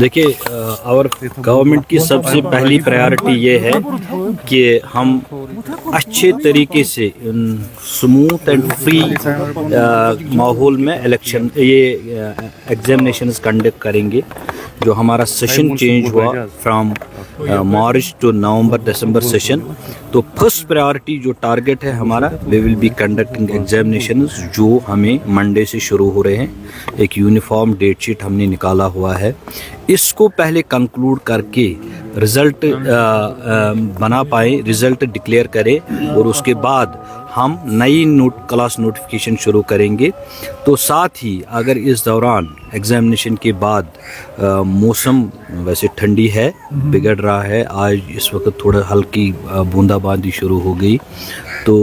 دیکھیے اور گورنمنٹ کی سب سے پہلی پریارٹی یہ ہے کہ ہم اچھے طریقے سے سموتھ اینڈ فری ماحول میں الیکشن ایگزامینیشنز کنڈکٹ کریں گے. جو ہمارا سیشن چینج ہوا from March to November December session, تو فرسٹ پریارٹی جو ٹارگیٹ ہے ہمارا, we will be conducting examinations جو ہمیں منڈے سے شروع ہو رہے ہیں. ایک یونیفارم ڈیٹ شیٹ ہم نے نکالا ہوا ہے, اس کو پہلے کنکلوڈ کر کے رزلٹ بنا پائیں, رزلٹ ڈکلیئر کریں, اور اس کے بعد ہم نئی کلاس نوٹیفیکیشن شروع کریں گے. تو ساتھ ہی اگر اس دوران ایگزامینیشن کے بعد موسم ویسے ٹھنڈی ہے, بگڑ رہا ہے, آج اس وقت تھوڑا ہلکی بوندا باندی شروع ہو گئی, تو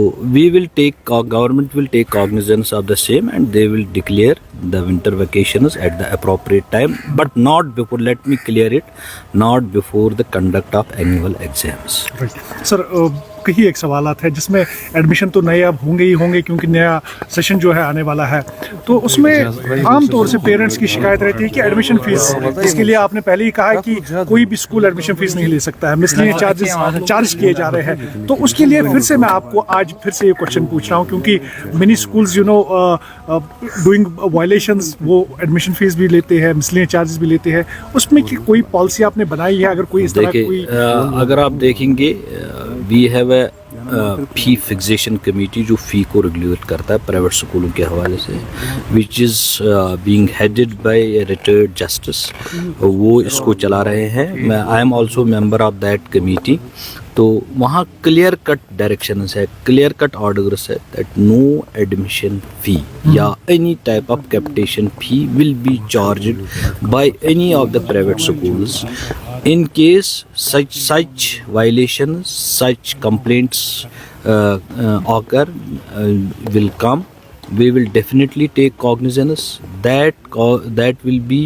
government will take cognizance of the same and they will declare the winter vacations at the appropriate time, but not before, let me clear it, not before the conduct of annual exams. Sir, کئی ایک سوالات ہیں جس میں admission تو نئے اب ہوں گے کیونکہ نیا سیشن جو ہے آنے والا ہے, تو اس میں عام طور سے پیرنٹس کی شکایت رہتی ہے کہ ایڈمیشن فیس, جس کے لیے آپ نے پہلے ہی کہا ہے کہ کوئی بھی اسکول ایڈمیشن فیس نہیں لے سکتا ہے, مسلینیس چارجز کیے جا رہے ہیں. تو اس کے لیے پھر سے میں آپ کو آج پھر سے یہ کوشچن پوچھ رہا ہوں, کیونکہ منی اسکولز ڈوئنگ وائلیشنز وہ ایڈمیشن فیس بھی لیتے ہیں, مسلینیس چارجز بھی لیتے ہیں. اس میں کوئی پالیسی آپ نے بنائی ہے؟ اگر کوئی اس طرح کوئی اگر آپ دیکھیں گے, وی ہیو اے فی فکسیشن کمیٹی جو فی کو ریگولیٹ کرتا ہے پرائیویٹ اسکولوں کے حوالے سے, which is being headed by a retired justice, وہ اس کو چلا رہے ہیں. I am also member of that committee. تو وہاں کلیئر کٹ ڈائریکشنز ہے, کلیئر کٹ آرڈرس ہے دیٹ نو ایڈمیشن فی یا any type of capitation fee will be charged by any of the private schools. In case such violations, such complaints occur, will come, we will definitely take cognizance. That will be,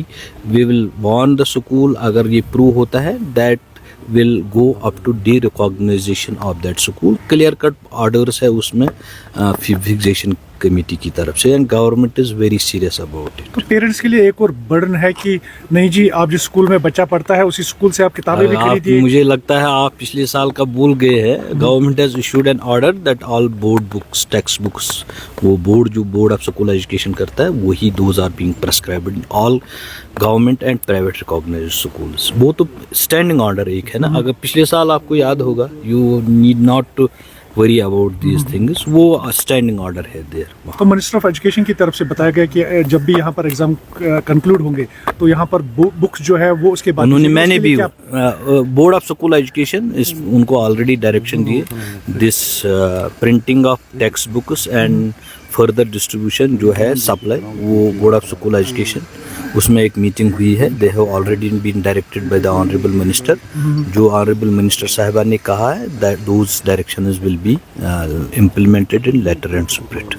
we will warn the school. اگر یہ prove ہوتا ہے, that will go up to de-recognition of that school. Clear cut orders ہے اس میں fixation committee کی طرف سے, and government is very serious about it. تو پیرنٹس کے لیے ایک اور برڈن ہے کہ نہیں جی, آپ جس اسکول میں بچہ پڑھتا ہے اسی اسکول سے آپ کتابیں بھی خریدیے. مجھے لگتا ہے آپ پچھلے سال کا بھول گئے ہیں. Government has issued an order that all board books, text books, وہ بورڈ آف اسکول ایجوکیشن کرتا ہے, وہی those are being prescribed in all government and private recognized schools. وہ تو اسٹینڈنگ آرڈر ایک ہے نا. اگر پچھلے سال آپ کو یاد ہوگا, you need not to worry about these things, وہ اسٹینڈنگ آرڈر ہے دیر. تو منسٹر آف ایجوکیشن کی طرف سے بتایا گیا کہ جب بھی یہاں پر ایگزام کنکلوڈ ہوں گے تو یہاں پر بکس جو ہے وہ اس کے بعد میں نے بھی بورڈ آف اسکول ایجوکیشن ان کو آلریڈی ڈائریکشن دیے, this printing of text books and further distribution جو ہے سپلائی, وہ بورڈ آف اسکول ایجوکیشن, اس میں ایک میٹنگ ہوئی ہے. They have already been directed by the honourable minister. جو آنریبل منسٹر صاحبہ نے کہا ہے, those directions will be implemented in letter and spirit.